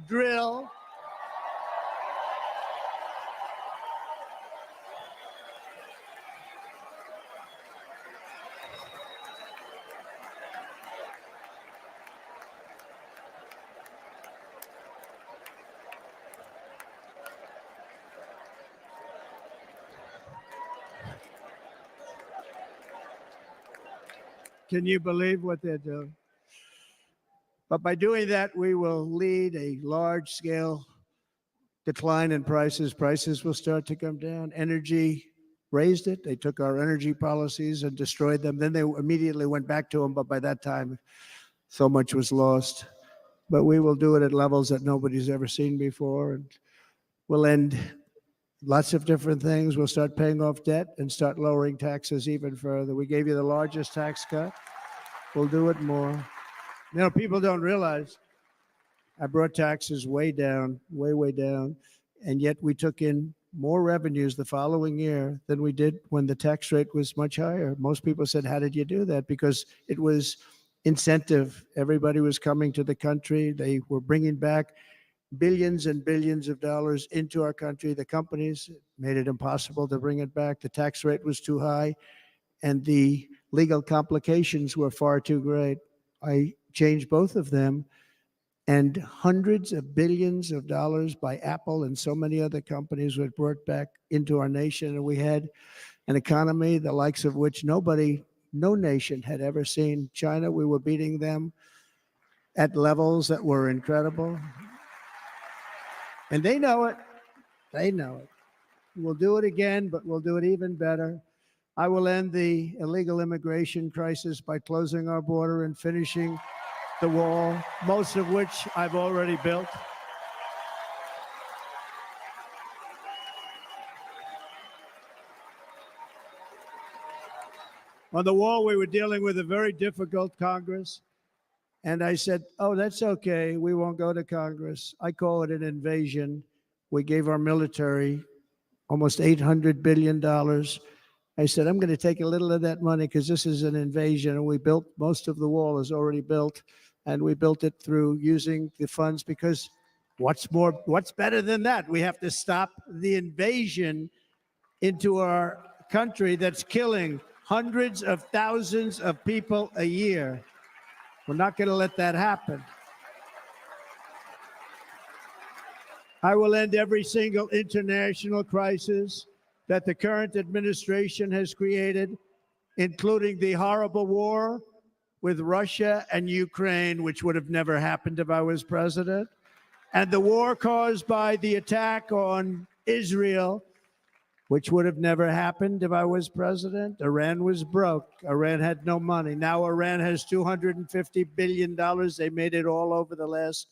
drill. Can you believe what they're doing? But by doing that, we will lead a large-scale decline in prices. Prices will start to come down. Energy raised it. They took our energy policies and destroyed them. Then they immediately went back to them, but by that time, so much was lost. But we will do it at levels that nobody's ever seen before, and we'll end lots of different things. We'll start paying off debt and start lowering taxes even further. We gave you the largest tax cut. We'll do it more. You know, people don't realize I brought taxes way down, way down, and yet we took in more revenues the following year than we did when the tax rate was much higher. Most people said, how did you do that? Because it was incentive. Everybody was coming to the country. They were bringing back billions and billions of dollars into our country. The companies made it impossible to bring it back. The tax rate was too high, and the legal complications were far too great. I changed both of them, and hundreds of billions of dollars by Apple and so many other companies were brought back into our nation, and we had an economy the likes of which no nation had ever seen. China, we were beating them at levels that were incredible. And they know it. They know it. We'll do it again, but we'll do it even better. I will end the illegal immigration crisis by closing our border and finishing the wall, most of which I've already built. On the wall, we were dealing with a very difficult Congress. And I said, oh, that's okay. We won't go to Congress. I call it an invasion. We gave our military almost $800 billion. I said, I'm going to take a little of that money because this is an invasion. And we built, most of the wall is already built. And we built it through using the funds because what's better than that? We have to stop the invasion into our country that's killing hundreds of thousands of people a year. We're not going to let that happen. I will end every single international crisis that the current administration has created, including the horrible war with Russia and Ukraine, which would have never happened if I was president, and the war caused by the attack on Israel, which would have never happened if I was president. Iran was broke. Iran had no money. Now Iran has $250 billion. They made it all over the last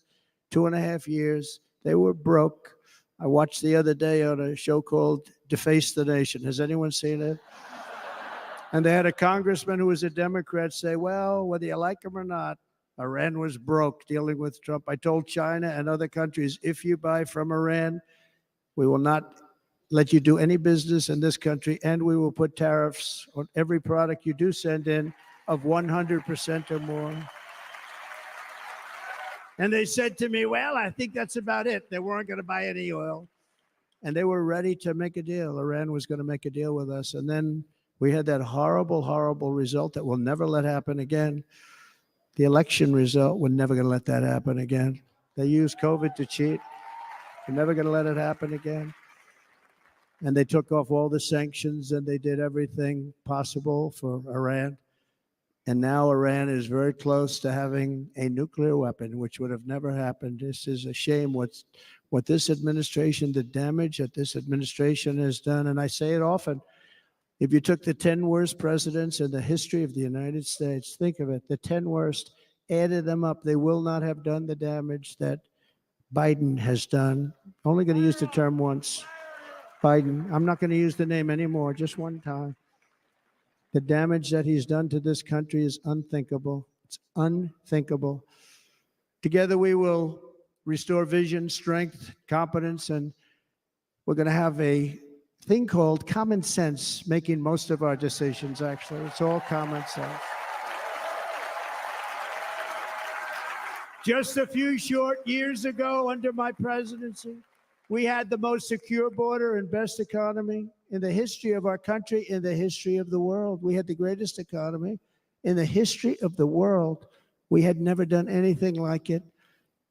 2.5 years. They were broke. I watched the other day on a show called Deface the Nation. Has anyone seen it? And they had a congressman who was a Democrat say, well, whether you like him or not, Iran was broke dealing with Trump. I told China and other countries, if you buy from Iran, we will not let you do any business in this country, and we will put tariffs on every product you do send in of 100% or more. And they said to me, well, I think that's about it. They weren't going to buy any oil. And they were ready to make a deal. Iran was going to make a deal with us. And then we had that horrible, horrible result that we'll never let happen again. The election result, we're never going to let that happen again. They used COVID to cheat. We're never going to let it happen again. And they took off all the sanctions and they did everything possible for Iran. And now Iran is very close to having a nuclear weapon, which would have never happened. This is a shame what this administration, the damage that this administration has done. And I say it often, if you took the 10 worst presidents in the history of the United States, think of it, the 10 worst, added them up, they will not have done the damage that Biden has done. Only going to use the term once. Biden, I'm not going to use the name anymore, just one time. The damage that he's done to this country is unthinkable. It's unthinkable. Together we will restore vision, strength, competence, and we're going to have a thing called common sense making most of our decisions, actually. It's all common sense. Just a few short years ago, under my presidency, we had the most secure border and best economy in the history of our country, in the history of the world. We had the greatest economy in the history of the world. We had never done anything like it.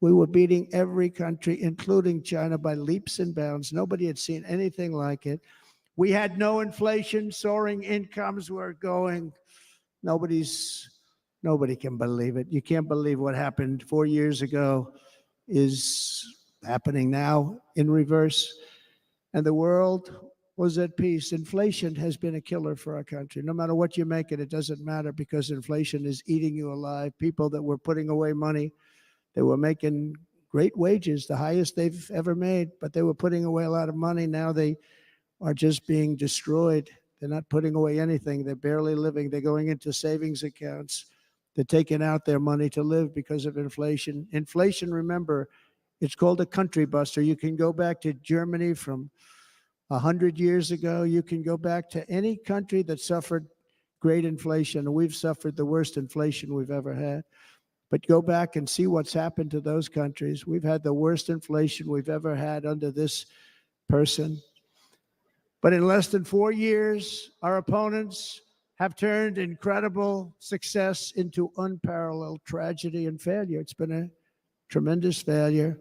We were beating every country, including China, by leaps and bounds. Nobody had seen anything like it. We had no inflation, soaring incomes were going. Nobody can believe it. You can't believe what happened 4 years ago is happening now in reverse. And the world was at peace. Inflation has been a killer for our country. No matter what you make it, it doesn't matter because inflation is eating you alive. People that were putting away money, they were making great wages, the highest they've ever made, but they were putting away a lot of money. Now they are just being destroyed. They're not putting away anything. They're barely living. They're going into savings accounts. They're taking out their money to live because of inflation. Inflation, remember, it's called a country buster. You can go back to Germany from 100 years ago. You can go back to any country that suffered great inflation. We've suffered the worst inflation we've ever had. But go back and see what's happened to those countries. We've had the worst inflation we've ever had under this person. But in less than 4 years, our opponents have turned incredible success into unparalleled tragedy and failure. It's been a tremendous failure.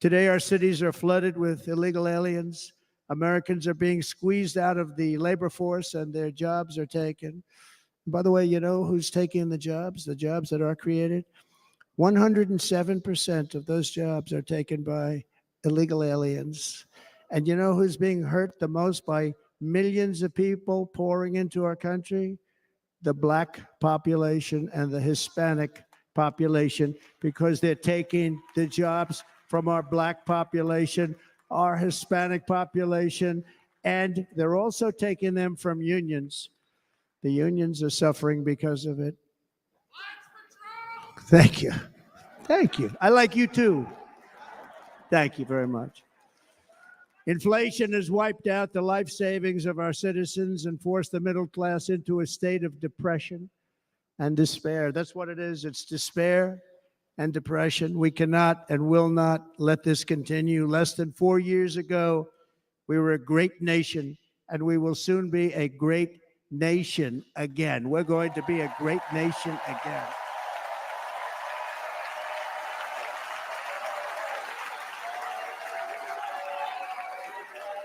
Today, our cities are flooded with illegal aliens. Americans are being squeezed out of the labor force and their jobs are taken. By the way, you know who's taking the jobs that are created? 107% of those jobs are taken by illegal aliens. And you know who's being hurt the most by millions of people pouring into our country? The Black population and the Hispanic population, because they're taking the jobs from our Black population, our Hispanic population, and they're also taking them from unions. The unions are suffering because of it. Thank you. Thank you. I like you too. Thank you very much. Inflation has wiped out the life savings of our citizens and forced the middle class into a state of depression and despair. That's what it is. It's despair and depression. We cannot and will not let this continue. Less than 4 years ago, we were a great nation, and we will soon be a great nation again. We're going to be a great nation again.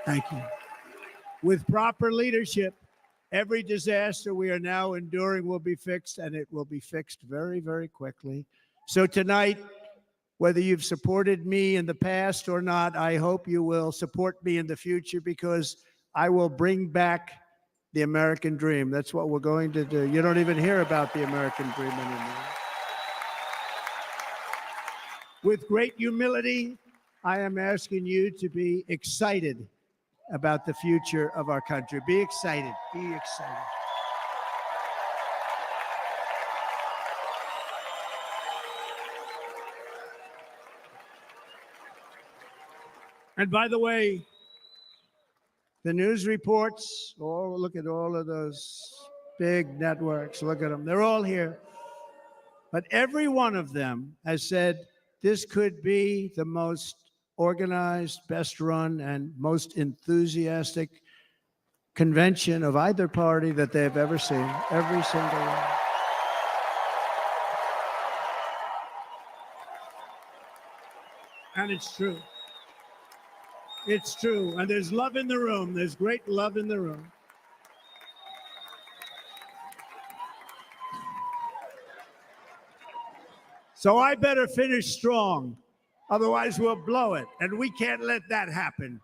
Thank you. With proper leadership, every disaster we are now enduring will be fixed, and it will be fixed very, very quickly. So tonight, whether you've supported me in the past or not, I hope you will support me in the future, because I will bring back the American dream. That's what we're going to do. You don't even hear about the American dream anymore. With great humility, I am asking you to be excited about the future of our country. Be excited. Be excited. And by the way, the news reports, oh, look at all of those big networks. Look at them. They're all here. But every one of them has said this could be the most organized, best run, and most enthusiastic convention of either party that they've ever seen. Every single one. And it's true. It's true. And there's love in the room. There's great love in the room. So I better finish strong. Otherwise, we'll blow it. And we can't let that happen.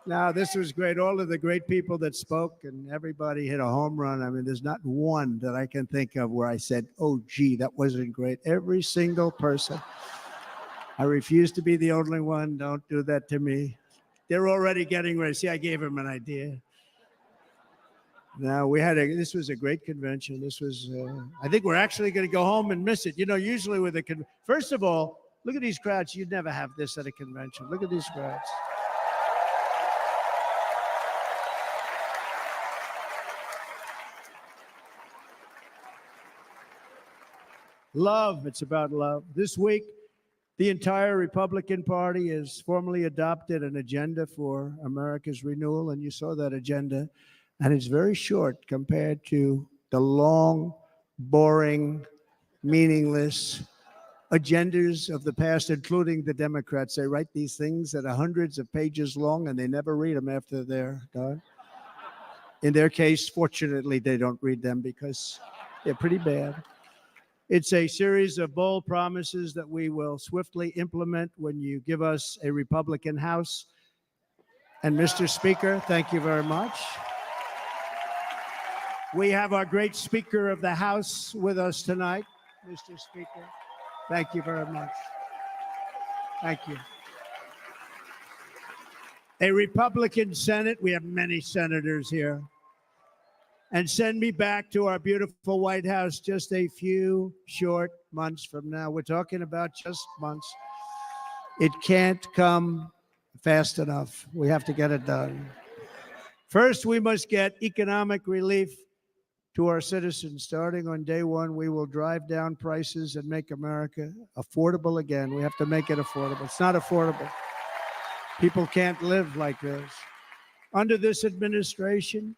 Now, this was great. All of the great people that spoke, and everybody hit a home run. I mean, there's not one that I can think of where I said, oh, gee, that wasn't great. Every single person. I refuse to be the only one. Don't do that to me. They're already getting ready. See, I gave them an idea. Now, this was a great convention. This was, I think we're actually going to go home and miss it. You know, usually with first of all, look at these crowds. You'd never have this at a convention. Look at these crowds. Love, it's about love. This week, the entire Republican Party has formally adopted an agenda for America's renewal, and you saw that agenda, and it's very short compared to the long, boring, meaningless agendas of the past, including the Democrats. They write these things that are hundreds of pages long, and they never read them after they're done. In their case, fortunately, they don't read them because they're pretty bad. It's a series of bold promises that we will swiftly implement when you give us a Republican House. And Mr. Speaker, thank you very much. We have our great Speaker of the House with us tonight, Mr. Speaker. Thank you very much. Thank you. A Republican Senate, we have many senators here, and send me back to our beautiful White House just a few short months from now. We're talking about just months. It can't come fast enough. We have to get it done. First, we must get economic relief to our citizens. Starting on day one, we will drive down prices and make America affordable again. We have to make it affordable. It's not affordable. People can't live like this. Under this administration,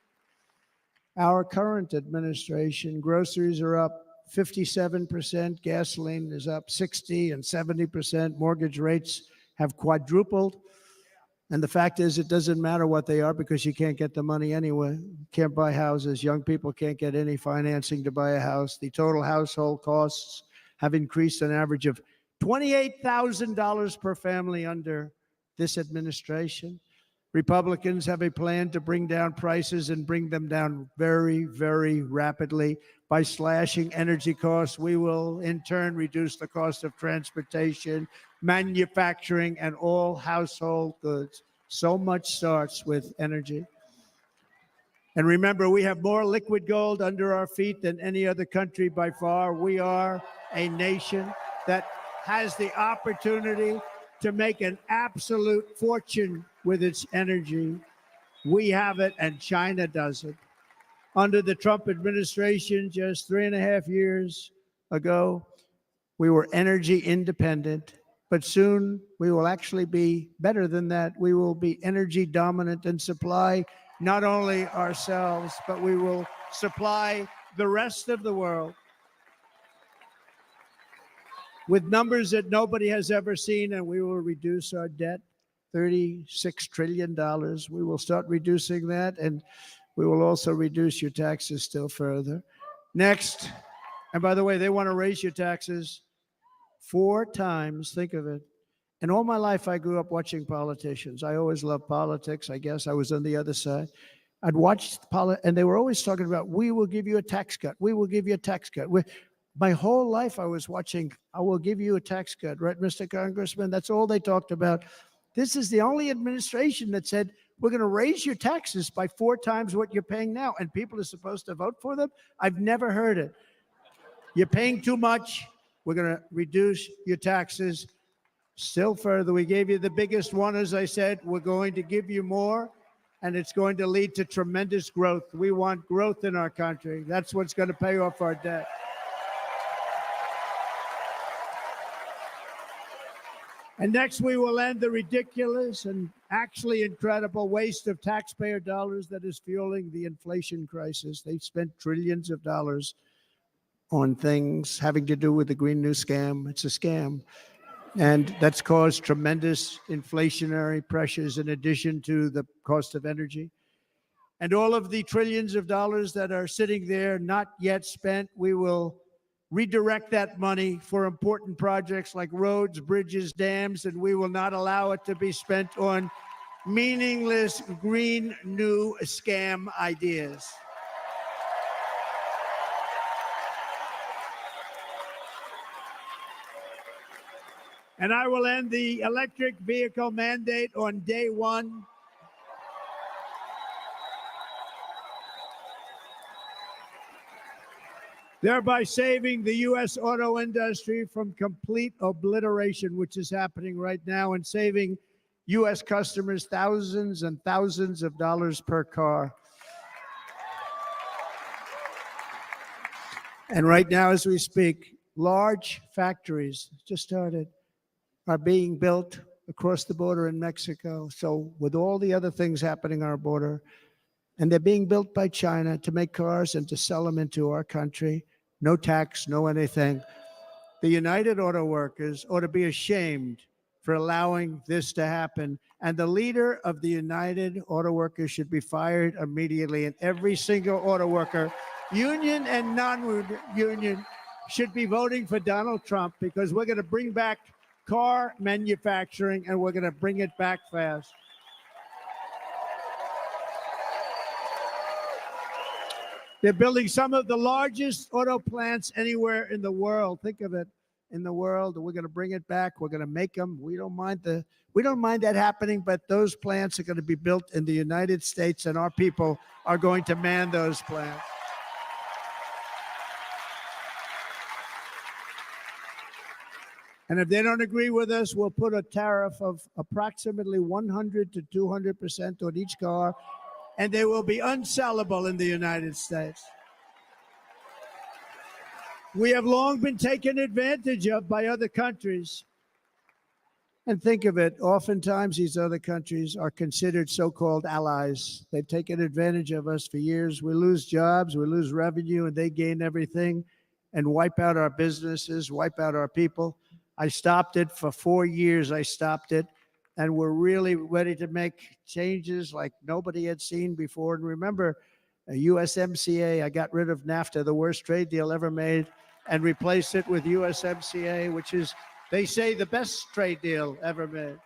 our current administration, groceries are up 57%, gasoline is up 60 and 70%, mortgage rates have quadrupled. And the fact is, it doesn't matter what they are because you can't get the money anyway. Can't buy houses. Young people can't get any financing to buy a house. The total household costs have increased an average of $28,000 per family under this administration. Republicans have a plan to bring down prices and bring them down very, very rapidly. By slashing energy costs, we will in turn reduce the cost of transportation, manufacturing, and all household goods. So much starts with energy. And remember, we have more liquid gold under our feet than any other country by far. We are a nation that has the opportunity to make an absolute fortune with its energy. We have it, and China doesn't. Under the Trump administration, just 3.5 years ago, we were energy independent, but soon we will actually be better than that. We will be energy dominant and supply not only ourselves, but we will supply the rest of the world with numbers that nobody has ever seen, and we will reduce our debt, $36 trillion. We will start reducing that, and we will also reduce your taxes still further. Next, and by the way, they want to raise your taxes 4 times. Think of it. And all my life, I grew up watching politicians. I always loved politics. I guess I was on the other side. I'd watched and they were always talking about, we will give you a tax cut. We will give you a tax cut. My whole life, I was watching, I will give you a tax cut, right, Mr. Congressman? That's all they talked about. This is the only administration that said, we're going to raise your taxes by 4 times what you're paying now, and people are supposed to vote for them? I've never heard it. You're paying too much. We're going to reduce your taxes still further. We gave you the biggest one, as I said. We're going to give you more, and it's going to lead to tremendous growth. We want growth in our country. That's what's going to pay off our debt. And next, we will end the ridiculous and actually incredible waste of taxpayer dollars that is fueling the inflation crisis. They've spent trillions of dollars on things having to do with the Green New Scam. It's a scam. And that's caused tremendous inflationary pressures in addition to the cost of energy. And all of the trillions of dollars that are sitting there not yet spent, we will redirect that money for important projects like roads, bridges, dams, and we will not allow it to be spent on meaningless Green New Scam ideas. And I will end the electric vehicle mandate on day one. Thereby saving the U.S. auto industry from complete obliteration, which is happening right now, and saving U.S. customers thousands and thousands of dollars per car. And right now, as we speak, large factories just started, are being built across the border in Mexico. So with all the other things happening on our border, and they're being built by China to make cars and to sell them into our country, no tax, no anything. The United Auto Workers ought to be ashamed for allowing this to happen. And the leader of the United Auto Workers should be fired immediately. And every single auto worker, union and non-union, should be voting for Donald Trump, because we're going to bring back car manufacturing, and we're going to bring it back fast. They're building some of the largest auto plants anywhere in the world. Think of it, in the world. We're going to bring it back. We're going to make them. We don't mind that happening, but those plants are going to be built in the United States, and our people are going to man those plants. And if they don't agree with us, we'll put a tariff of approximately 100 to 200% on each car, and they will be unsellable in the United States. We have long been taken advantage of by other countries. And think of it, oftentimes these other countries are considered so-called allies. They've taken advantage of us for years. We lose jobs, we lose revenue, and they gain everything and wipe out our businesses, wipe out our people. I stopped it for 4 years. I stopped it. And we're really ready to make changes like nobody had seen before. And remember, USMCA, I got rid of NAFTA, the worst trade deal ever made, and replaced it with USMCA, which is, they say, the best trade deal ever made.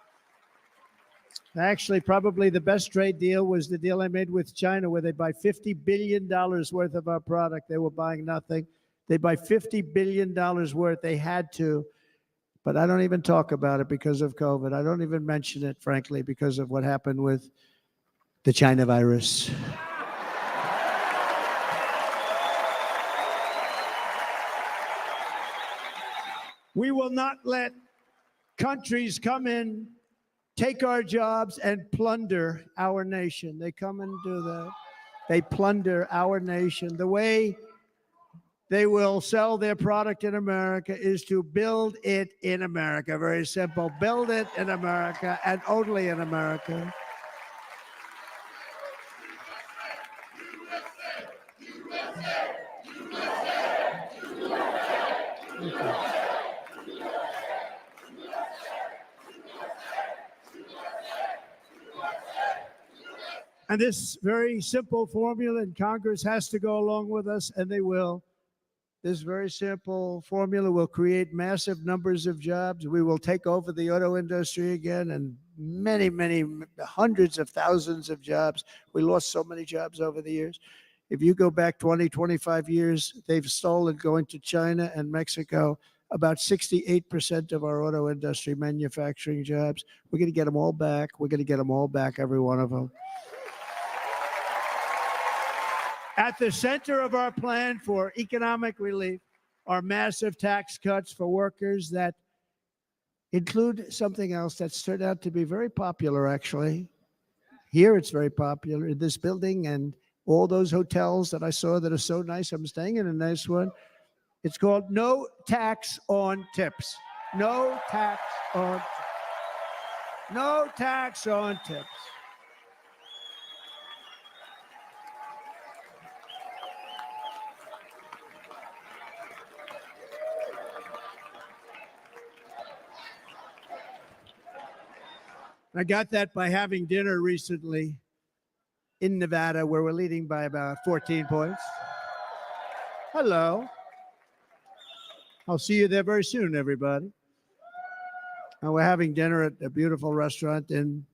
Actually, probably the best trade deal was the deal I made with China, where they buy $50 billion worth of our product. They were buying nothing. They buy $50 billion worth. They had to. But I don't even talk about it because of COVID. I don't even mention it, frankly, because of what happened with the China virus. We will not let countries come in, take our jobs, and plunder our nation. They come and do that. They plunder our nation. The way they will sell their product in America is to build it in America. Very simple. Build it in America and only in America. And this very simple formula in Congress has to go along with us, and they will. This very simple formula will create massive numbers of jobs. We will take over the auto industry again, and many, many hundreds of thousands of jobs. We lost so many jobs over the years. If you go back 20, 25 years, they've stolen, going to China and Mexico, about 68% of our auto industry manufacturing jobs. We're going to get them all back. We're going to get them all back, every one of them. At the center of our plan for economic relief are massive tax cuts for workers that include something else that's turned out to be very popular, actually. Here it's very popular in this building and all those hotels that I saw that are so nice. I'm staying in a nice one. It's called no tax on tips. No tax on tips. No tax on tips. I got that by having dinner recently in Nevada, where we're leading by about 14 points. Hello. I'll see you there very soon, everybody. And we're having dinner at a beautiful restaurant in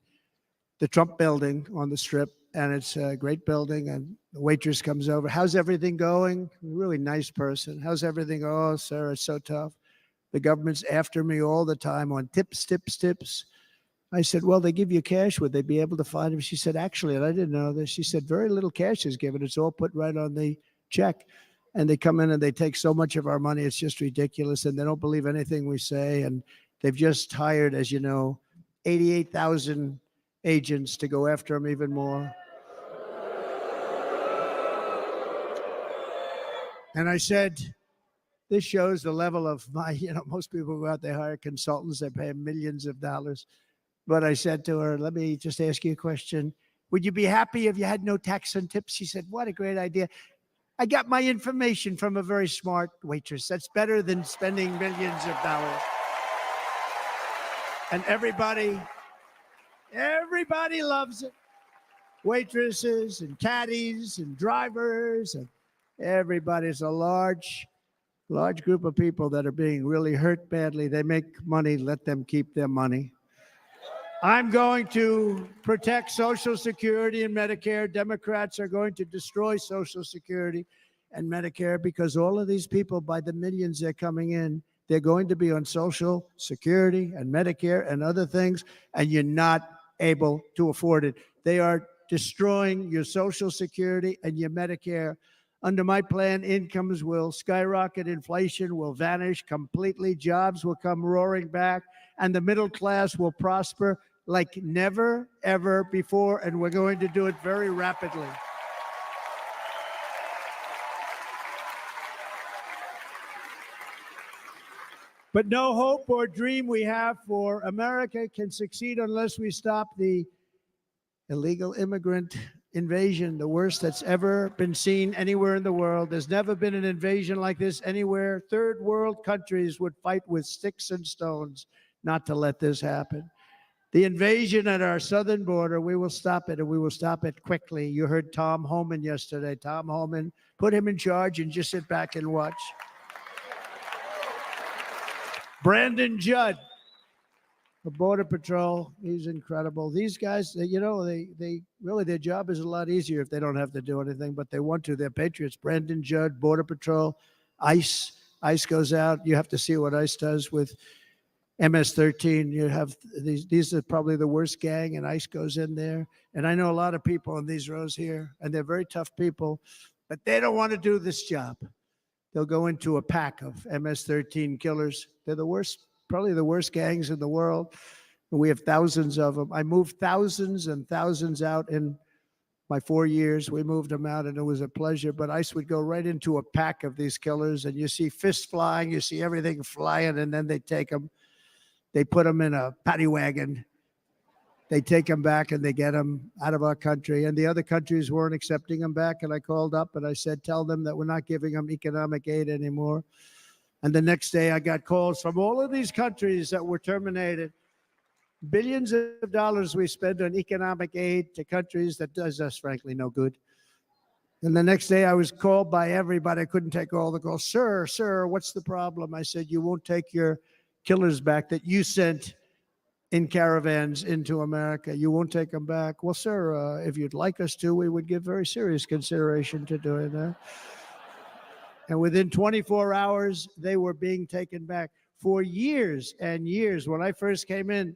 the Trump building on the Strip. And it's a great building. And the waitress comes over. How's everything going? Really nice person. How's everything? Oh, sir, it's so tough. The government's after me all the time on tips, tips, tips. I said, well, they give you cash. Would they be able to find him? She said, actually, and I didn't know this. She said, very little cash is given. It's all put right on the check. And they come in and they take so much of our money. It's just ridiculous. And they don't believe anything we say. And they've just hired, as you know, 88,000 agents to go after them even more. And I said, this shows the level of my, most people go out, they hire consultants, they pay them millions of dollars. But I said to her, let me just ask you a question. Would you be happy if you had no tax on tips? She said, what a great idea. I got my information from a very smart waitress. That's better than spending millions of dollars. And everybody loves it. Waitresses and caddies and drivers and everybody's a large group of people that are being really hurt badly. They make money, let them keep their money. I'm going to protect Social Security and Medicare. Democrats are going to destroy Social Security and Medicare because all of these people, by the millions they're coming in, they're going to be on Social Security and Medicare and other things, and you're not able to afford it. They are destroying your Social Security and your Medicare. Under my plan, incomes will skyrocket, inflation will vanish completely, jobs will come roaring back, and the middle class will prosper like never, ever before, and we're going to do it very rapidly. But no hope or dream we have for America can succeed unless we stop the illegal immigrant invasion, the worst that's ever been seen anywhere in the world. There's never been an invasion like this anywhere. Third world countries would fight with sticks and stones not to let this happen. The invasion at our southern border, we will stop it, and we will stop it quickly. You heard Tom Homan yesterday. Tom Homan, put him in charge and just sit back and watch. Brandon Judd, the Border Patrol, he's incredible. These guys, they really, their job is a lot easier if they don't have to do anything, but they want to. They're patriots. Brandon Judd, Border Patrol, ICE. ICE goes out. You have to see what ICE does with MS-13. You have these are probably the worst gang, and ICE goes in there. And I know a lot of people in these rows here, and they're very tough people, but they don't want to do this job. They'll go into a pack of MS-13 killers. They're the worst, probably the worst gangs in the world. And we have thousands of them. I moved thousands and thousands out in my 4 years. We moved them out, and it was a pleasure. But ICE would go right into a pack of these killers, and you see fists flying, you see everything flying, and then they take them. They put them in a paddy wagon. They take them back, and they get them out of our country. And the other countries weren't accepting them back. And I called up, and I said, tell them that we're not giving them economic aid anymore. And the next day, I got calls from all of these countries that were terminated. Billions of dollars we spend on economic aid to countries that does us, frankly, no good. And the next day, I was called by everybody. I couldn't take all the calls. Sir, what's the problem? I said, you won't take your killers back that you sent in caravans into America. You won't take them back. Well, sir, if you'd like us to, we would give very serious consideration to doing that. And within 24 hours, they were being taken back. For years and years, when I first came in,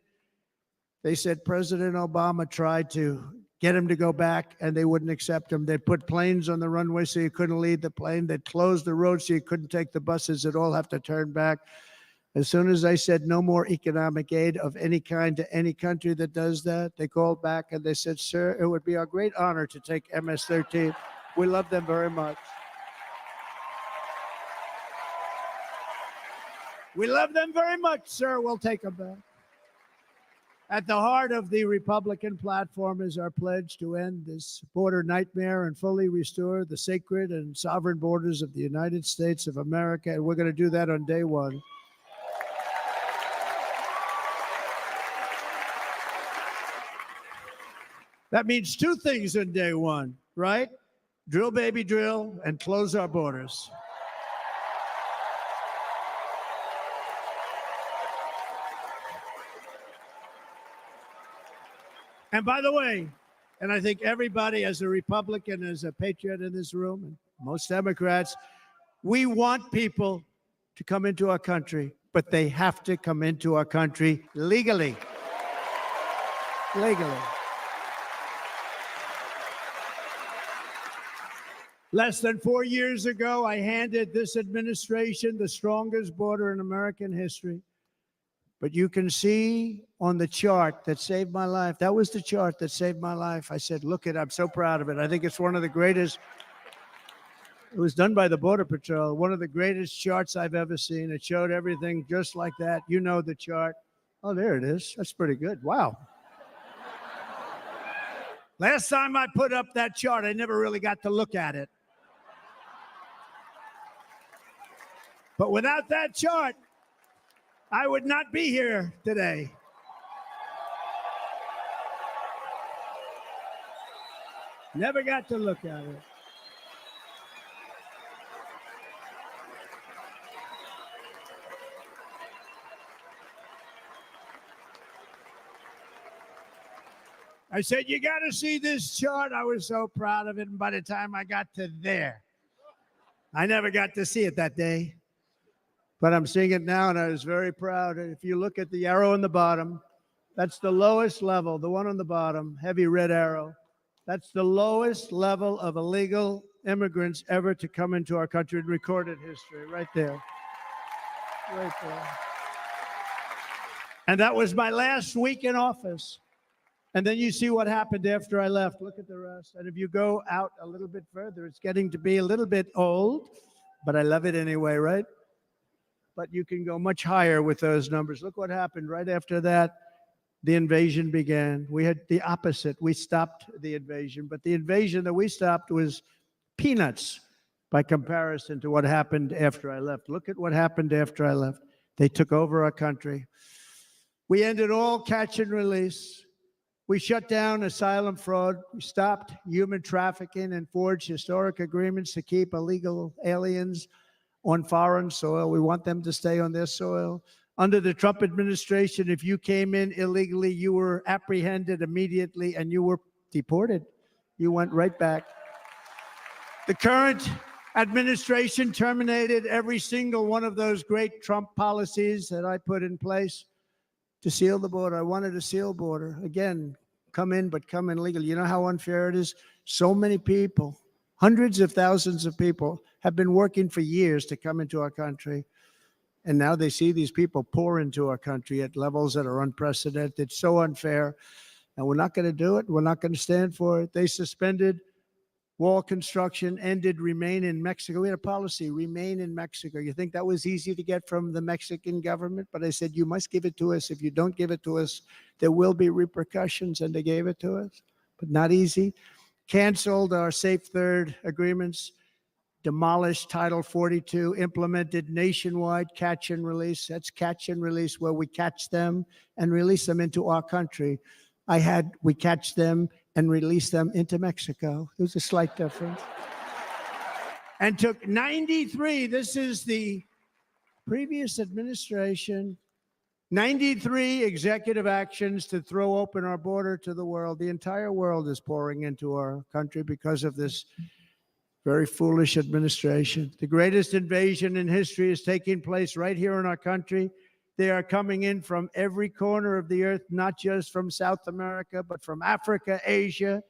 they said President Obama tried to get him to go back, and they wouldn't accept him. They'd put planes on the runway so you couldn't leave the plane. They'd close the road so you couldn't take the buses. They'd all have to turn back. As soon as I said no more economic aid of any kind to any country that does that, they called back and they said, sir, it would be our great honor to take MS-13. We love them very much. We love them very much, sir. We'll take them back. At the heart of the Republican platform is our pledge to end this border nightmare and fully restore the sacred and sovereign borders of the United States of America. And we're going to do that on day one. That means two things on day one, right? Drill, baby, drill, and close our borders. And by the way, and I think everybody as a Republican, as a patriot in this room, and most Democrats, we want people to come into our country, but they have to come into our country legally. Legally. Less than 4 years ago, I handed this administration the strongest border in American history. But you can see on the chart that saved my life, that was the chart that saved my life. I said, look it, I'm so proud of it. I think it's one of the greatest It was done by the Border Patrol, one of the greatest charts I've ever seen. It showed everything just like that. You know the chart. Oh, there it is. That's pretty good. Wow. Last time I put up that chart, I never really got to look at it. But without that chart, I would not be here today. Never got to look at it. I said, you got to see this chart. I was so proud of it. And by the time I got to there, I never got to see it that day. But I'm seeing it now, and I was very proud. If you look at the arrow on the bottom, that's the lowest level, the one on the bottom, heavy red arrow. That's the lowest level of illegal immigrants ever to come into our country in recorded history, right there. Right there. And that was my last week in office. And then you see what happened after I left. Look at the rest. And if you go out a little bit further, it's getting to be a little bit old, but I love it anyway, right? But you can go much higher with those numbers. Look what happened right after that. The invasion began. We had the opposite. We stopped the invasion, but the invasion that we stopped was peanuts by comparison to what happened after I left. Look at what happened after I left. They took over our country. We ended all catch and release. We shut down asylum fraud. We stopped human trafficking and forged historic agreements to keep illegal aliens on foreign soil. We want them to stay on their soil. Under the Trump administration, if you came in illegally, you were apprehended immediately and you were deported. You went right back. The current administration terminated every single one of those great Trump policies that I put in place to seal the border. I wanted a sealed border. Again, come in, but come in legally. You know how unfair it is? So many people, hundreds of thousands of people have been working for years to come into our country. And now they see these people pour into our country at levels that are unprecedented. It's so unfair. And we're not going to do it. We're not going to stand for it. They suspended wall construction, ended remain in Mexico. We had a policy, remain in Mexico. You think that was easy to get from the Mexican government? But I said, you must give it to us. If you don't give it to us, there will be repercussions. And they gave it to us, but not easy. Canceled our Safe Third agreements, demolished Title 42, implemented nationwide catch and release. That's catch and release, where we catch them and release them into our country. We catch them and release them into Mexico. There's a slight difference. And took 93, this is the previous administration, 93 executive actions to throw open our border to the world. The entire world is pouring into our country because of this very foolish administration. The greatest invasion in history is taking place right here in our country. They are coming in from every corner of the earth, not just from South America, but from Africa, Asia,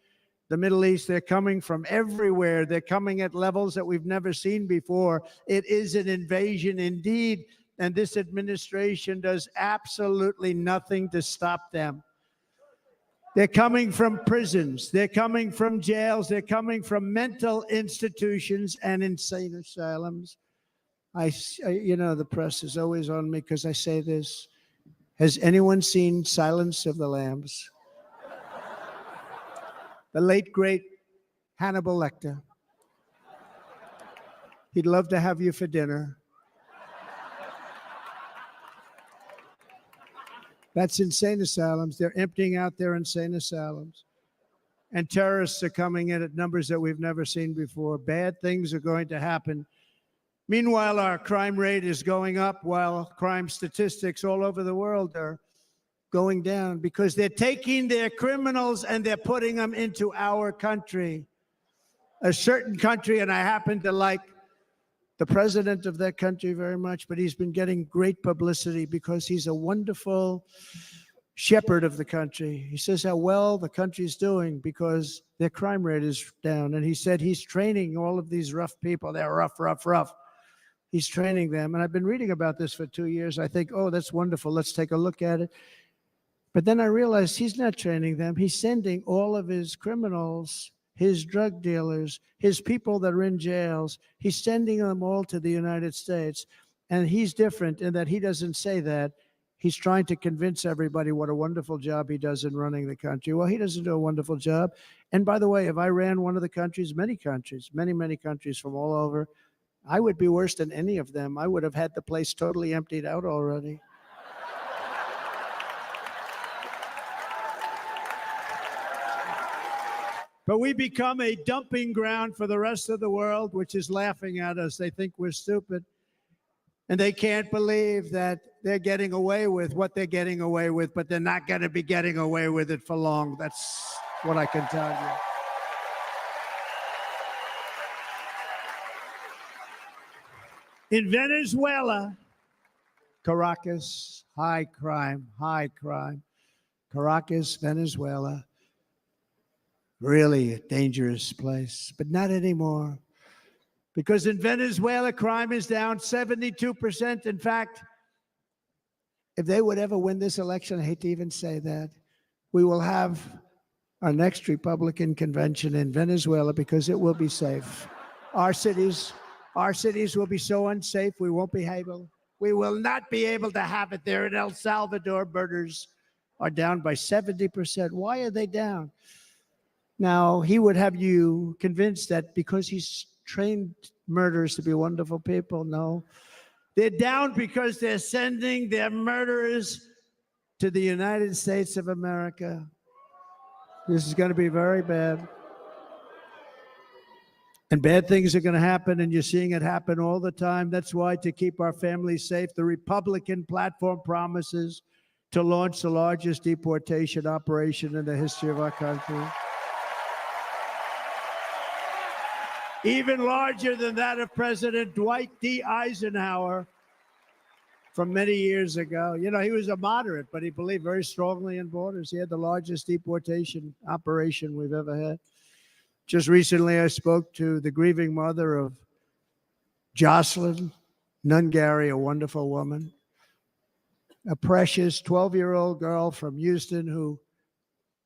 the Middle East. They're coming from everywhere. They're coming at levels that we've never seen before. It is an invasion indeed, and this administration does absolutely nothing to stop them. They're coming from prisons. They're coming from jails. They're coming from mental institutions and insane asylums. You know, the press is always on me because I say this. Has anyone seen Silence of the Lambs? The late, great Hannibal Lecter. He'd love to have you for dinner. That's insane asylums. They're emptying out their insane asylums. And terrorists are coming in at numbers that we've never seen before. Bad things are going to happen. Meanwhile, our crime rate is going up while crime statistics all over the world are going down because they're taking their criminals and they're putting them into our country. A certain country, and I happen to like the president of that country very much, but he's been getting great publicity because he's a wonderful shepherd of the country. He says how well the country's doing because their crime rate is down. And he said he's training all of these rough people. They're rough. He's training them. And I've been reading about this for 2 years. I think, oh, that's wonderful. Let's take a look at it. But then I realized he's not training them. He's sending all of his criminals his drug dealers, his people that are in jails. He's sending them all to the United States. And he's different in that he doesn't say that. He's trying to convince everybody what a wonderful job he does in running the country. Well, he doesn't do a wonderful job. And by the way, if I ran one of the countries, many countries, many countries from all over, I would be worse than any of them. I would have had the place totally emptied out already. But we become a dumping ground for the rest of the world, which is laughing at us. They think we're stupid. And they can't believe that they're getting away with what they're getting away with, but they're not going to be getting away with it for long. That's what I can tell you. In Venezuela, Caracas, high crime. Caracas, Venezuela, really a dangerous place, but not anymore. Because in Venezuela, crime is down 72%. In fact, if they would ever win this election, I hate to even say that, we will have our next Republican convention in Venezuela because it will be safe. Our cities will be so unsafe, we won't be able. We will not be able to have it there. In El Salvador, murders are down by 70%. Why are they down? Now, he would have you convinced that because he's trained murderers to be wonderful people. No. They're down because they're sending their murderers to the United States of America. This is going to be very bad. And bad things are going to happen, and you're seeing it happen all the time. That's why, to keep our families safe, the Republican platform promises to launch the largest deportation operation in the history of our country. Even larger than that of President Dwight D. Eisenhower from many years ago. You know, he was a moderate, but he believed very strongly in borders. He had the largest deportation operation we've ever had. Just recently, I spoke to the grieving mother of Jocelyn Nungary, a wonderful woman, a precious 12-year-old girl from Houston who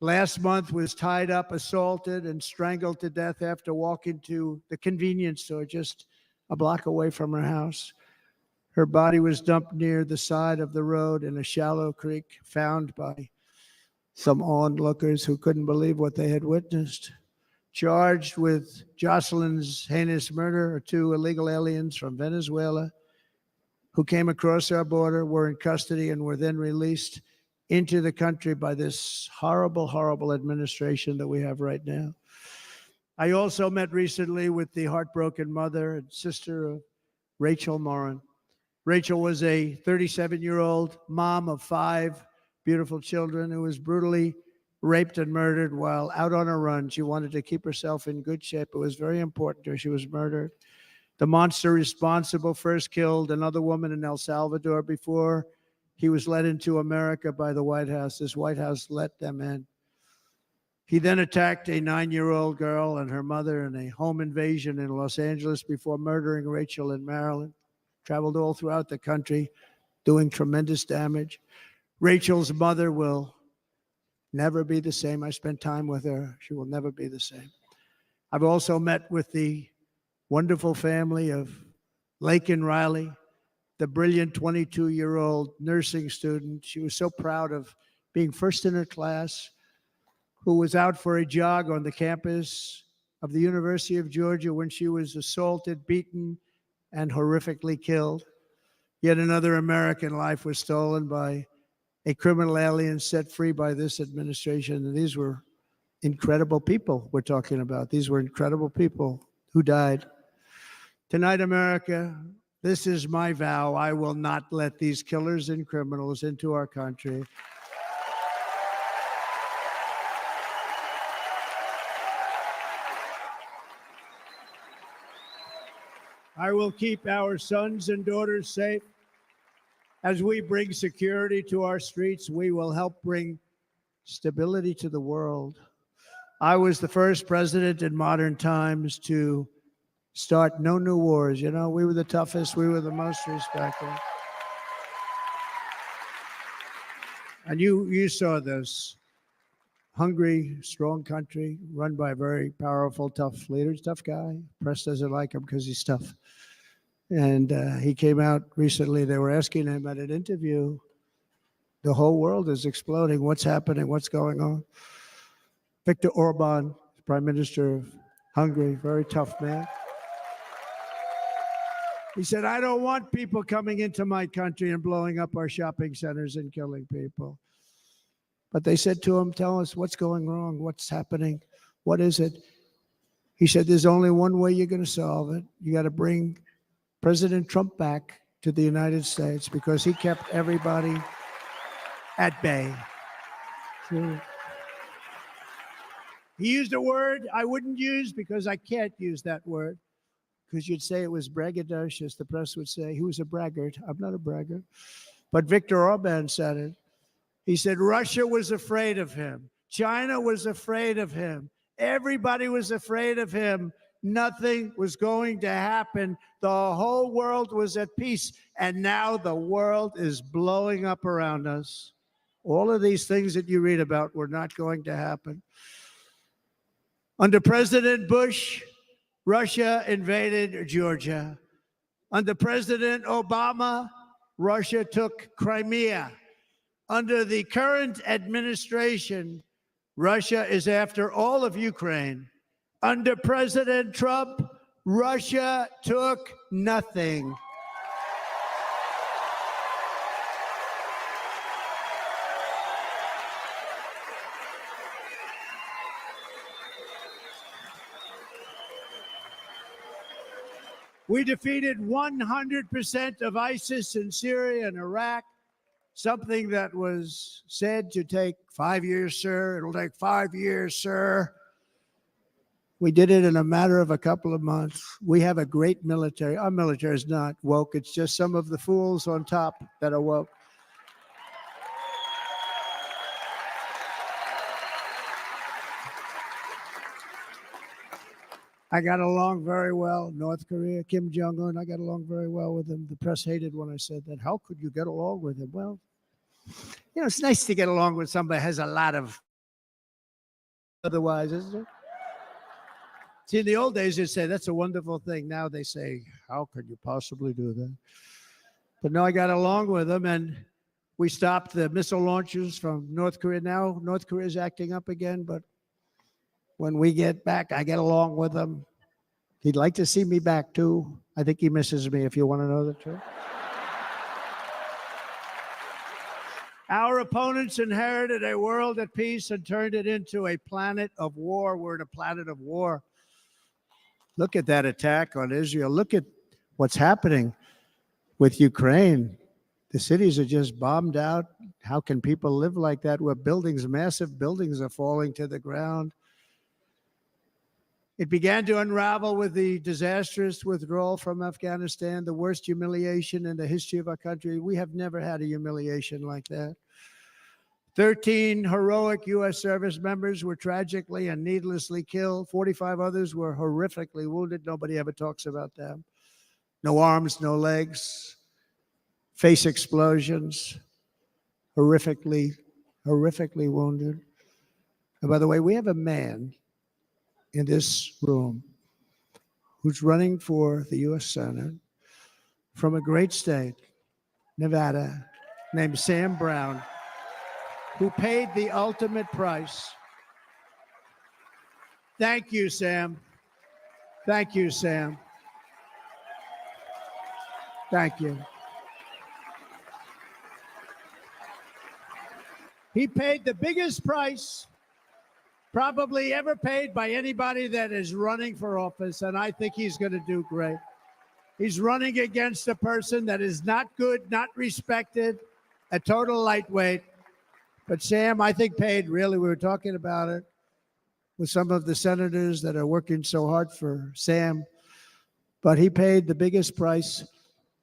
last month was tied up, assaulted, and strangled to death after walking to the convenience store just a block away from her house. Her body was dumped near the side of the road in a shallow creek, found by some onlookers who couldn't believe what they had witnessed. Charged with Jocelyn's heinous murder are 2 illegal aliens from Venezuela who came across our border, were in custody, and were then released into the country by this horrible administration that we have right now. I also met recently with the heartbroken mother and sister of Rachel Morin. Rachel was a 37-year-old mom of 5 beautiful children who was brutally raped and murdered while out on a run. She wanted to keep herself in good shape. It was very important to her. She was murdered. The monster responsible first killed another woman in El Salvador before he was led into America by the White House. This White House let them in. He then attacked a 9-year-old girl and her mother in a home invasion in Los Angeles before murdering Rachel in Maryland. Traveled all throughout the country, doing tremendous damage. Rachel's mother will never be the same. I spent time with her. She will never be the same. I've also met with the wonderful family of Laken Riley, the brilliant 22-year-old nursing student. She was so proud of being first in her class, who was out for a jog on the campus of the University of Georgia when she was assaulted, beaten, and horrifically killed. Yet another American life was stolen by a criminal alien set free by this administration. And these were incredible people we're talking about. These were incredible people who died. Tonight, America, this is my vow. I will not let these killers and criminals into our country. I will keep our sons and daughters safe. As we bring security to our streets, we will help bring stability to the world. I was the first president in modern times to start no new wars. You know, we were the toughest, we were the most respected. And you saw this. Hungry, strong country, run by very powerful, tough leaders, tough guy. Press doesn't like him because he's tough. And he came out recently. They were asking him at an interview, the whole world is exploding. What's happening? What's going on? Viktor Orban, Prime Minister of Hungary, very tough man. He said, I don't want people coming into my country and blowing up our shopping centers and killing people. But they said to him, tell us what's going wrong, what's happening, what is it? He said, there's only one way you're going to solve it. You got to bring President Trump back to the United States because he kept everybody at bay. So he used a word I wouldn't use because I can't use that word, because you'd say it was braggadocious. The press would say he was a braggart. I'm not a braggart. But Viktor Orban said it. He said Russia was afraid of him. China was afraid of him. Everybody was afraid of him. Nothing was going to happen. The whole world was at peace. And now the world is blowing up around us. All of these things that you read about were not going to happen. Under President Bush, Russia invaded Georgia. Under President Obama, Russia took Crimea. Under the current administration, Russia is after all of Ukraine. Under President Trump, Russia took nothing. We defeated 100% of ISIS in Syria and Iraq, something that was said to take 5 years, sir. It'll take 5 years, sir. We did it in a matter of a couple of months. We have a great military. Our military is not woke. It's just some of the fools on top that are woke. I got along very well. North Korea, Kim Jong-un, I got along very well with him. The press hated when I said that. How could you get along with him? Well, you know, it's nice to get along with somebody who has a lot of otherwise, isn't it? See, in the old days, they'd say, that's a wonderful thing. Now they say, how could you possibly do that? But no, I got along with him, and we stopped the missile launches from North Korea. Now North Korea is acting up again, but when we get back, I get along with him. He'd like to see me back, too. I think he misses me, if you want to know the truth. Our opponents inherited a world at peace and turned it into a planet of war. We're in a planet of war. Look at that attack on Israel. Look at what's happening with Ukraine. The cities are just bombed out. How can people live like that where buildings, massive buildings, are falling to the ground? It began to unravel with the disastrous withdrawal from Afghanistan, the worst humiliation in the history of our country. We have never had a humiliation like that. 13 heroic U.S. service members were tragically and needlessly killed. 45 others were horrifically wounded. Nobody ever talks about them. No arms, no legs, face explosions, horrifically wounded. And by the way, we have a man in this room who's running for the U.S. Senate from a great state, Nevada, named Sam Brown, who paid the ultimate price. Thank you, Sam. Thank you, Sam. Thank you. He paid the biggest price probably ever paid by anybody that is running for office, and I think he's going to do great. He's running against a person that is not good, not respected, a total lightweight. But Sam, I think, paid really, we were talking about it with some of the senators that are working so hard for Sam, but he paid the biggest price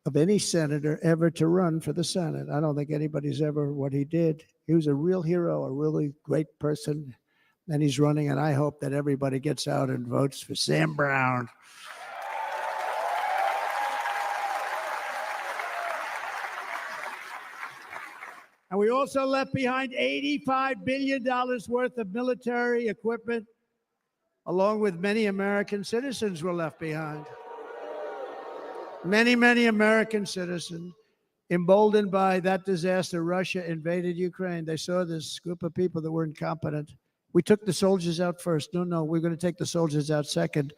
of any senator ever to run for the Senate. I don't think anybody's ever what he did. He was a real hero, a really great person. And he's running, and I hope that everybody gets out and votes for Sam Brown. And we also left behind $85 billion worth of military equipment, along with many American citizens were left behind. Many, many American citizens, emboldened by that disaster. Russia invaded Ukraine. They saw this group of people that were incompetent. We took the soldiers out first. No, we're going to take the soldiers out second.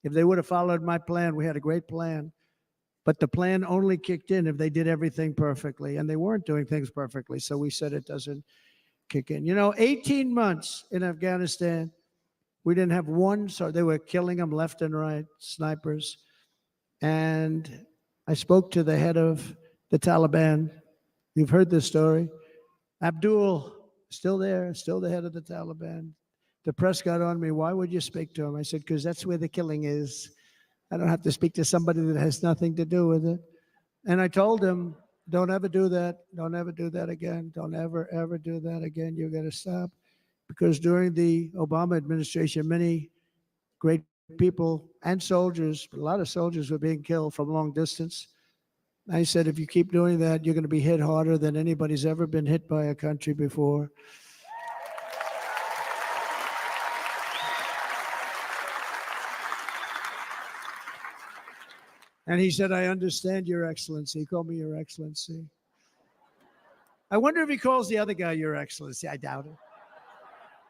If they would have followed my plan, we had a great plan. But the plan only kicked in if they did everything perfectly, and they weren't doing things perfectly. So we said it doesn't kick in. 18 months in Afghanistan, we didn't have one. So they were killing them left and right, snipers. And I spoke to the head of the Taliban. You've heard this story. Abdul, still there, still the head of the Taliban. The press got on me. Why would you speak to him? I said, because that's where the killing is. I don't have to speak to somebody that has nothing to do with it. And I told him, don't ever do that. Don't ever do that again. Don't ever, ever do that again. You got to stop. Because during the Obama administration, many great people and soldiers, a lot of soldiers were being killed from long distance. I said, if you keep doing that, you're going to be hit harder than anybody's ever been hit by a country before. And he said, I understand, Your Excellency. He called me Your Excellency. I wonder if he calls the other guy Your Excellency. I doubt it.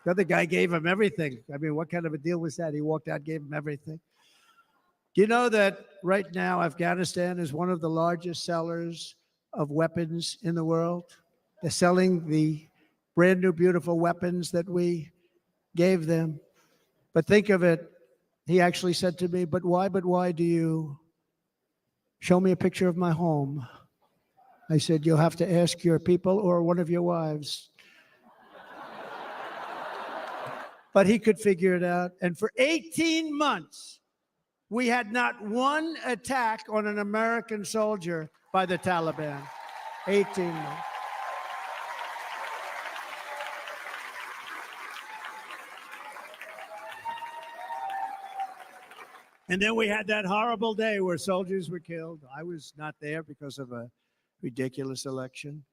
The other guy gave him everything. I mean, what kind of a deal was that? He walked out, gave him everything. Do you know that right now Afghanistan is one of the largest sellers of weapons in the world? They're selling the brand new, beautiful weapons that we gave them. But think of it. He actually said to me, but why do you show me a picture of my home? I said, you'll have to ask your people or one of your wives. But he could figure it out. And for 18 months, we had not one attack on an American soldier by the Taliban. 18 months. And then we had that horrible day where soldiers were killed. I was not there because of a ridiculous election.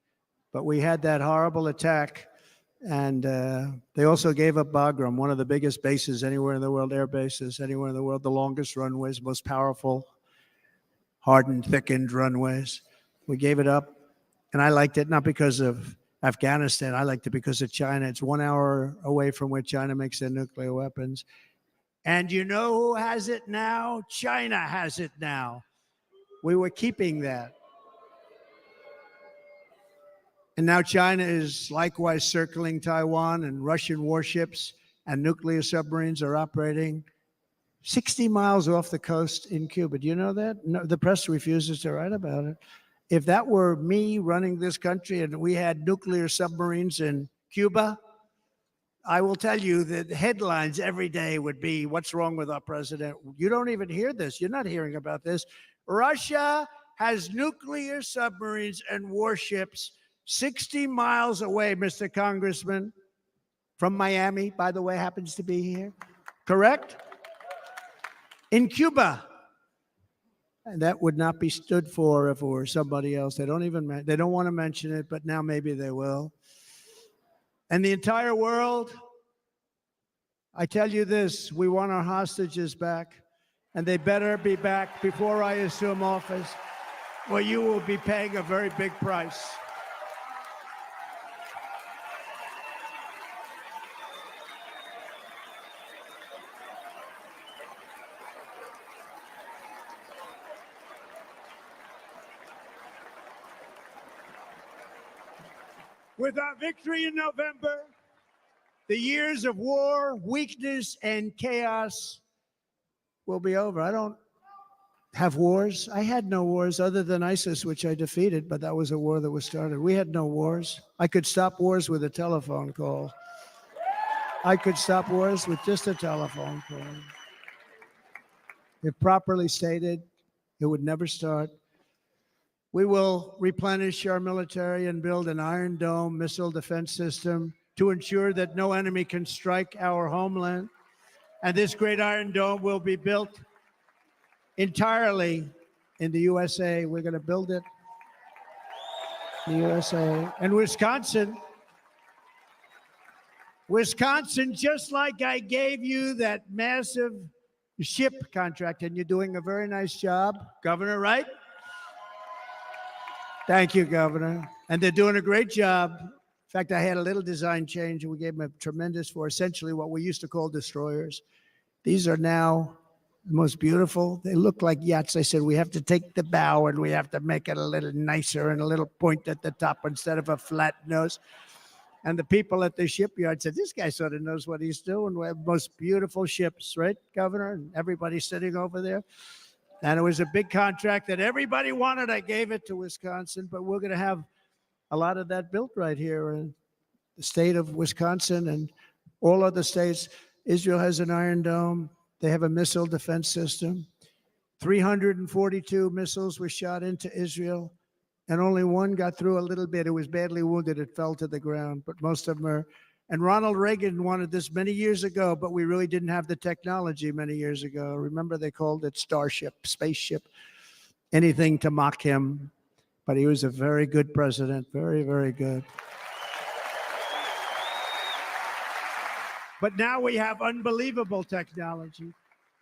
But we had that horrible attack. And they also gave up Bagram, one of the biggest bases anywhere in the world, air bases anywhere in the world, the longest runways, most powerful, hardened, thickened runways. We gave it up. And I liked it not because of Afghanistan. I liked it because of China. It's 1 hour away from where China makes their nuclear weapons. And you know who has it now? China has it now. We were keeping that. And now China is likewise circling Taiwan, and Russian warships and nuclear submarines are operating 60 miles off the coast in Cuba. Do you know that? No, the press refuses to write about it. If that were me running this country and we had nuclear submarines in Cuba, I will tell you that headlines every day would be, what's wrong with our president? You don't even hear this. You're not hearing about this. Russia has nuclear submarines and warships 60 miles away, Mr. Congressman, from Miami, by the way, happens to be here. Correct? In Cuba. And that would not be stood for if it were somebody else. They don't want to mention it, but now maybe they will. And the entire world, I tell you this, we want our hostages back, and they better be back before I assume office, or you will be paying a very big price. With our victory in November, the years of war, weakness, and chaos will be over. I don't have wars. I had no wars other than ISIS, which I defeated, but that was a war that was started. We had no wars. I could stop wars with a telephone call. I could stop wars with just a telephone call. If properly stated, it would never start. We will replenish our military and build an Iron Dome missile defense system to ensure that no enemy can strike our homeland. And this great Iron Dome will be built entirely in the USA. We're going to build it. the USA. And Wisconsin, just like I gave you that massive ship contract, and you're doing a very nice job, Governor, right? Thank you, Governor. And they're doing a great job. In fact, I had a little design change, and we gave them a tremendous for essentially what we used to call destroyers. These are now the most beautiful. They look like yachts. I said, we have to take the bow and we have to make it a little nicer and a little point at the top instead of a flat nose. And the people at the shipyard said, this guy sort of knows what he's doing. We have most beautiful ships, right, Governor? And everybody's sitting over there. And it was a big contract that everybody wanted. I gave it to Wisconsin, but we're going to have a lot of that built right here in the state of Wisconsin and all other states. Israel has an Iron Dome. They have a missile defense system. 342 missiles were shot into Israel, and only one got through a little bit. It was badly wounded. It fell to the ground, but most of them are. And Ronald Reagan wanted this many years ago, but we really didn't have the technology many years ago. Remember, they called it Starship, spaceship, anything to mock him. But he was a very good president, very, very good. But now we have unbelievable technology.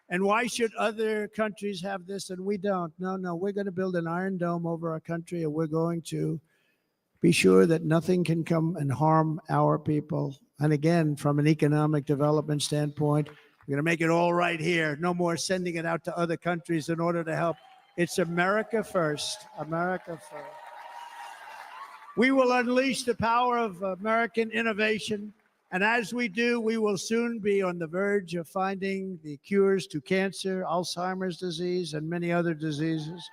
And why should other countries have this and we don't? No, we're going to build an Iron Dome over our country, and we're going to be sure that nothing can come and harm our people. And again, from an economic development standpoint, we're going to make it all right here. No more sending it out to other countries in order to help. It's America first. America first. We will unleash the power of American innovation. And as we do, we will soon be on the verge of finding the cures to cancer, Alzheimer's disease, and many other diseases.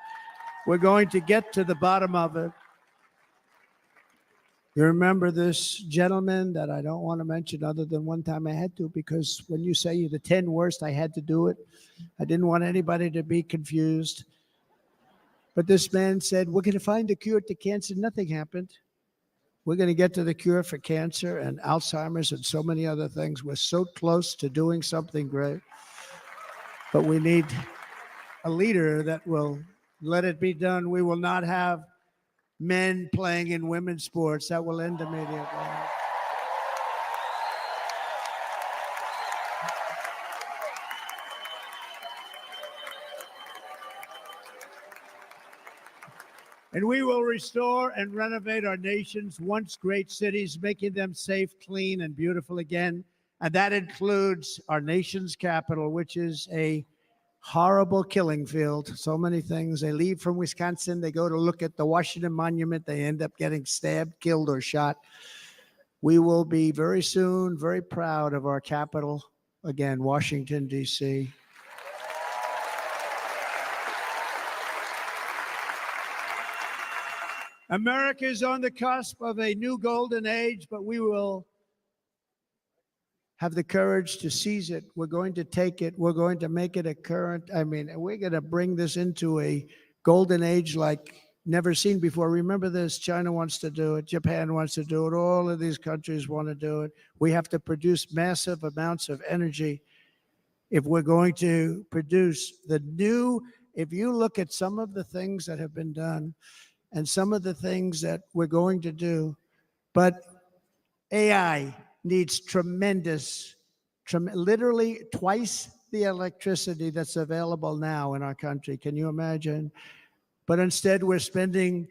We're going to get to the bottom of it. You remember this gentleman that I don't want to mention other than one time I had to, because when you say you're the 10 worst, I had to do it. I didn't want anybody to be confused. But this man said, we're going to find a cure to cancer. Nothing happened. We're going to get to the cure for cancer and Alzheimer's and so many other things. We're so close to doing something great. But we need a leader that will let it be done. We will not have men playing in women's sports. That will end immediately. And we will restore and renovate our nation's once great cities, making them safe, clean, and beautiful again. And that includes our nation's capital, which is a horrible killing field. So many things. They leave from Wisconsin. They go to look at the Washington Monument. They end up getting stabbed, killed, or shot. We will be very soon very proud of our capital, again, Washington, D.C. America is on the cusp of a new golden age, but we will have the courage to seize it. We're going to take it. We're going to make it a current. We're going to bring this into a golden age like never seen before. Remember this, China wants to do it. Japan wants to do it. All of these countries want to do it. We have to produce massive amounts of energy if we're going to produce the new. If you look at some of the things that have been done, and some of the things that we're going to do. But AI needs literally twice the electricity that's available now in our country. Can you imagine? But instead, we're spending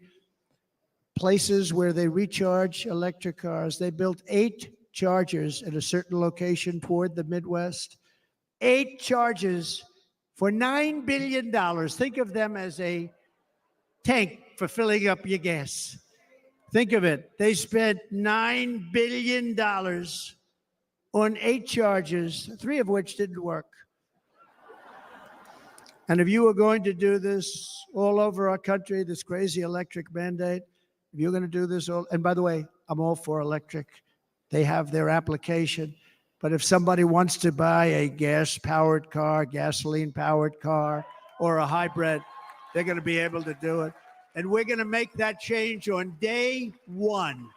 places where they recharge electric cars. They built 8 chargers at a certain location toward the Midwest. 8 chargers for $9 billion. Think of them as a tank for filling up your gas. Think of it. They spent $9 billion on 8 chargers, 3 of which didn't work. And if you were going to do this all over our country, this crazy electric mandate, if you're going to do this all, and by the way, I'm all for electric. They have their application. But if somebody wants to buy a gas-powered car, gasoline-powered car, or a hybrid, they're going to be able to do it. And we're going to make that change on day 1.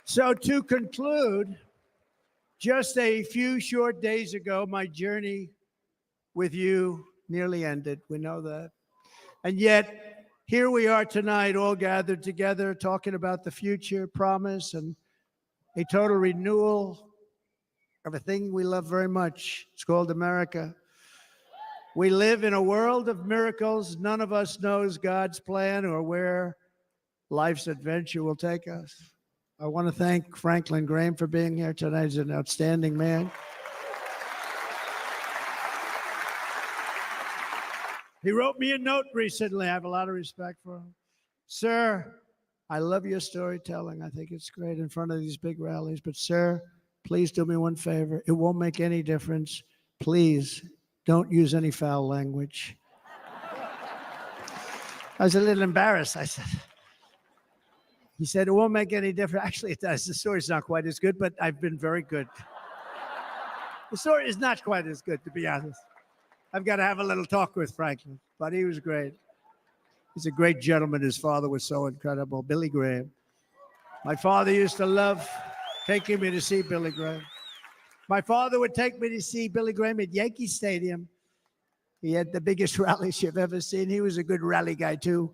So to conclude, Just a few short days ago, my journey with you nearly ended. We know that. And yet, here we are tonight, all gathered together, talking about the future, promise, and a total renewal of a thing we love very much. It's called America. We live in a world of miracles. None of us knows God's plan or where life's adventure will take us. I want to thank Franklin Graham for being here tonight. He's an outstanding man. He wrote me a note recently. I have a lot of respect for him. Sir, I love your storytelling. I think it's great in front of these big rallies. But sir, please do me one favor. It won't make any difference. Please don't use any foul language. I was a little embarrassed. He said, it won't make any difference. Actually, it does. The story's not quite as good, but I've been very good. The story is not quite as good, to be honest. I've got to have a little talk with Franklin, but he was great. He's a great gentleman. His father was so incredible, Billy Graham. My father used to love taking me to see Billy Graham. My father would take me to see Billy Graham at Yankee Stadium. He had the biggest rallies you've ever seen. He was a good rally guy, too.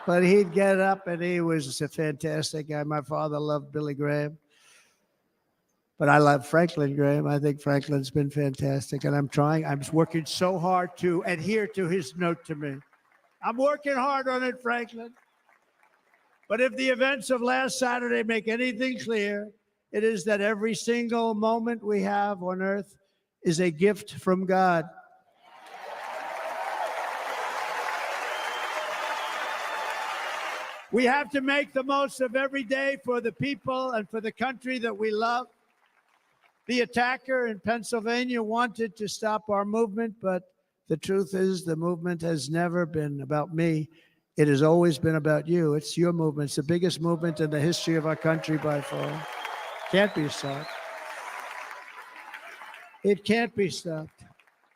But he'd get up, and he was a fantastic guy. My father loved Billy Graham. But I love Franklin Graham. I think Franklin's been fantastic. And I'm working so hard to adhere to his note to me. I'm working hard on it, Franklin. But if the events of last Saturday make anything clear, it is that every single moment we have on earth is a gift from God. We have to make the most of every day for the people and for the country that we love. The attacker in Pennsylvania wanted to stop our movement, but the truth is the movement has never been about me. It has always been about you. It's your movement. It's the biggest movement in the history of our country by far. Can't be stopped. It can't be stopped.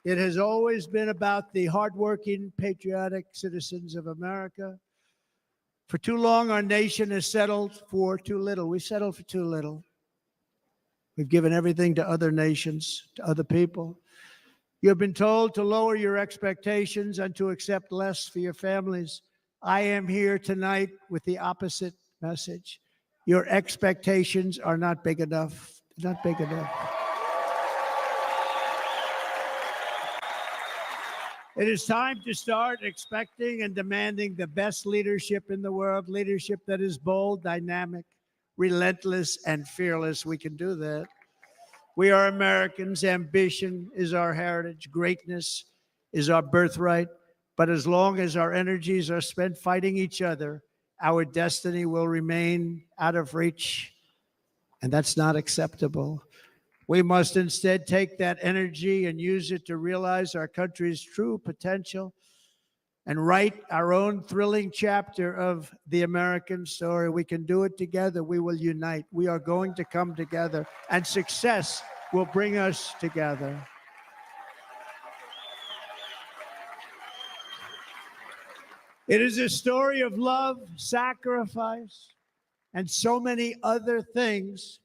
It has always been about the hardworking, patriotic citizens of America. For too long, our nation has settled for too little. We settled for too little. We've given everything to other nations, to other people. You've been told to lower your expectations and to accept less for your families. I am here tonight with the opposite message. Your expectations are not big enough. They're not big enough. It is time to start expecting and demanding the best leadership in the world, leadership that is bold, dynamic, relentless, and fearless. We can do that. We are Americans. Ambition is our heritage. Greatness is our birthright. But as long as our energies are spent fighting each other, our destiny will remain out of reach, and that's not acceptable. We must instead take that energy and use it to realize our country's true potential and write our own thrilling chapter of the American story. We can do it together. We will unite. We are going to come together, and success will bring us together. It is a story of love, sacrifice, and so many other things.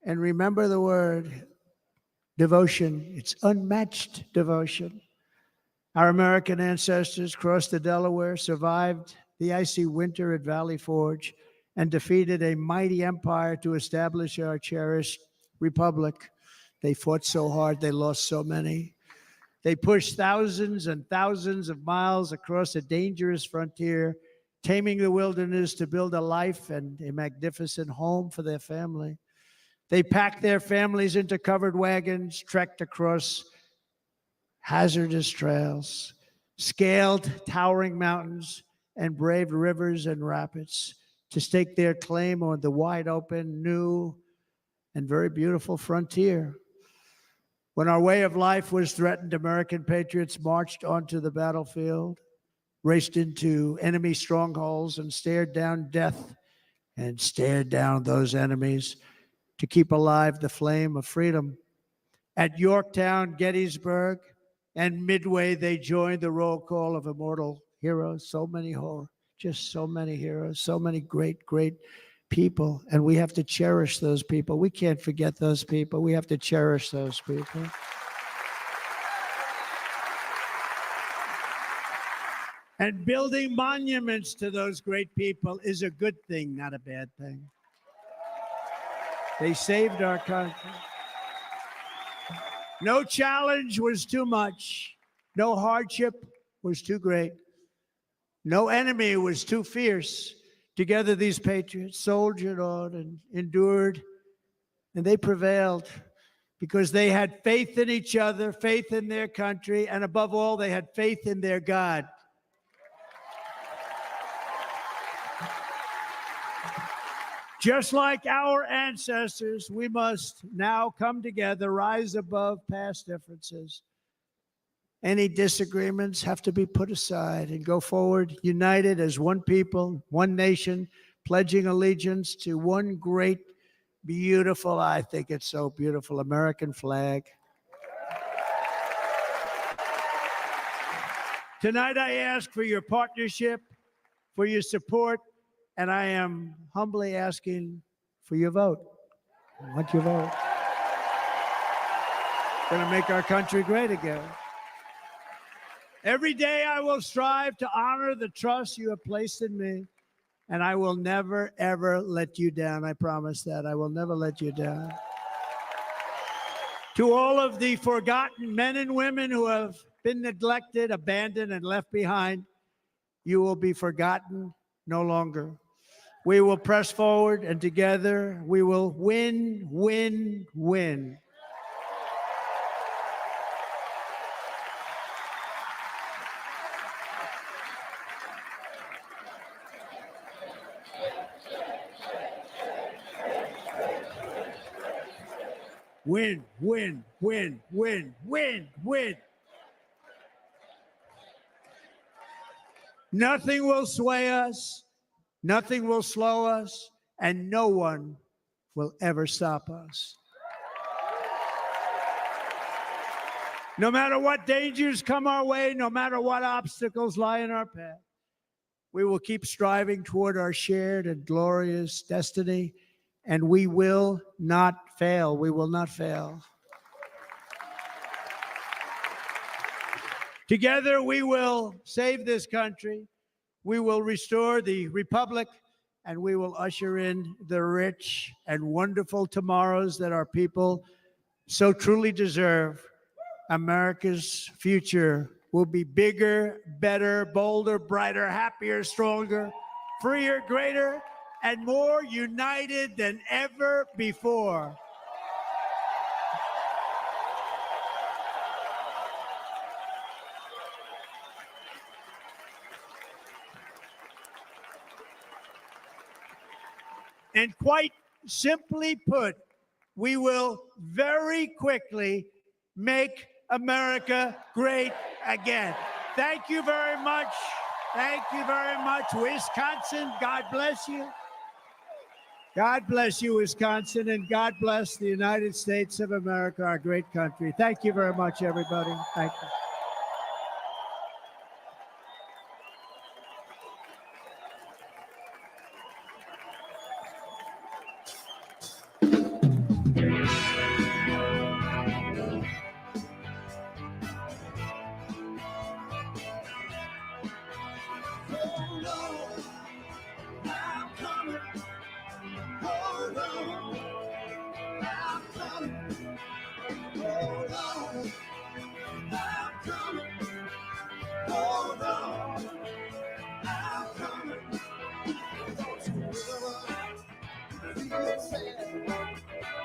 And remember the word devotion. It's unmatched devotion. Our American ancestors crossed the Delaware, survived the icy winter at Valley Forge, and defeated a mighty empire to establish our cherished republic. They fought so hard, they lost so many. They pushed thousands and thousands of miles across a dangerous frontier, taming the wilderness to build a life and a magnificent home for their family. They packed their families into covered wagons, trekked across hazardous trails, scaled towering mountains, and braved rivers and rapids to stake their claim on the wide open, new, and very beautiful frontier. When our way of life was threatened, American patriots marched onto the battlefield, raced into enemy strongholds, and stared down death and stared down those enemies to keep alive the flame of freedom. At Yorktown, Gettysburg, and Midway, they joined the roll call of immortal heroes. So many heroes, so many great people, and we have to cherish those people. We can't forget those people. We have to cherish those people. And building monuments to those great people is a good thing, not a bad thing. They saved our country. No challenge was too much. No hardship was too great. No enemy was too fierce. Together, these patriots soldiered on and endured, and they prevailed because they had faith in each other, faith in their country, and above all, they had faith in their God. Just like our ancestors, we must now come together, rise above past differences. Any disagreements have to be put aside and go forward, united as one people, one nation, pledging allegiance to one great, beautiful, I think it's so beautiful, American flag. Tonight, I ask for your partnership, for your support, and I am humbly asking for your vote. I want your vote. It's going to make our country great again. Every day I will strive to honor the trust you have placed in me, and I will never, ever let you down. I promise that. I will never let you down. To all of the forgotten men and women who have been neglected, abandoned, and left behind, you will be forgotten no longer. We will press forward, and together we will win, win, win. Win, win, win, win, win, win. Nothing will sway us, nothing will slow us, and no one will ever stop us. No matter what dangers come our way, no matter what obstacles lie in our path, we will keep striving toward our shared and glorious destiny, and we will not fail. We will not fail. Together, we will save this country. We will restore the republic, and we will usher in the rich and wonderful tomorrows that our people so truly deserve. America's future will be bigger, better, bolder, brighter, happier, stronger, freer, greater, and more united than ever before. And quite simply put, we will very quickly make America great again. Thank you very much. Thank you very much, Wisconsin. God bless you. God bless you, Wisconsin, and God bless the United States of America, our great country. Thank you very much, everybody. Thank you.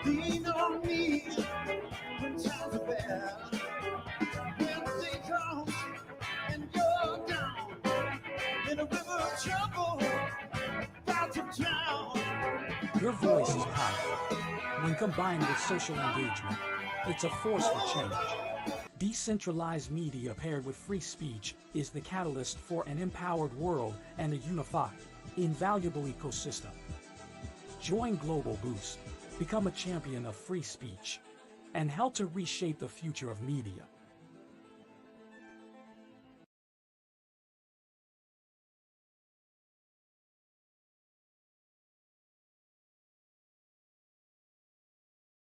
Lean on me when times are bad. When they come and you're down in a river of trouble, about to drown. Your voice is powerful. When combined with social engagement, it's a force for change. Decentralized media paired with free speech is the catalyst for an empowered world and a unified, invaluable ecosystem. Join Global Boost, become a champion of free speech, and help to reshape the future of media.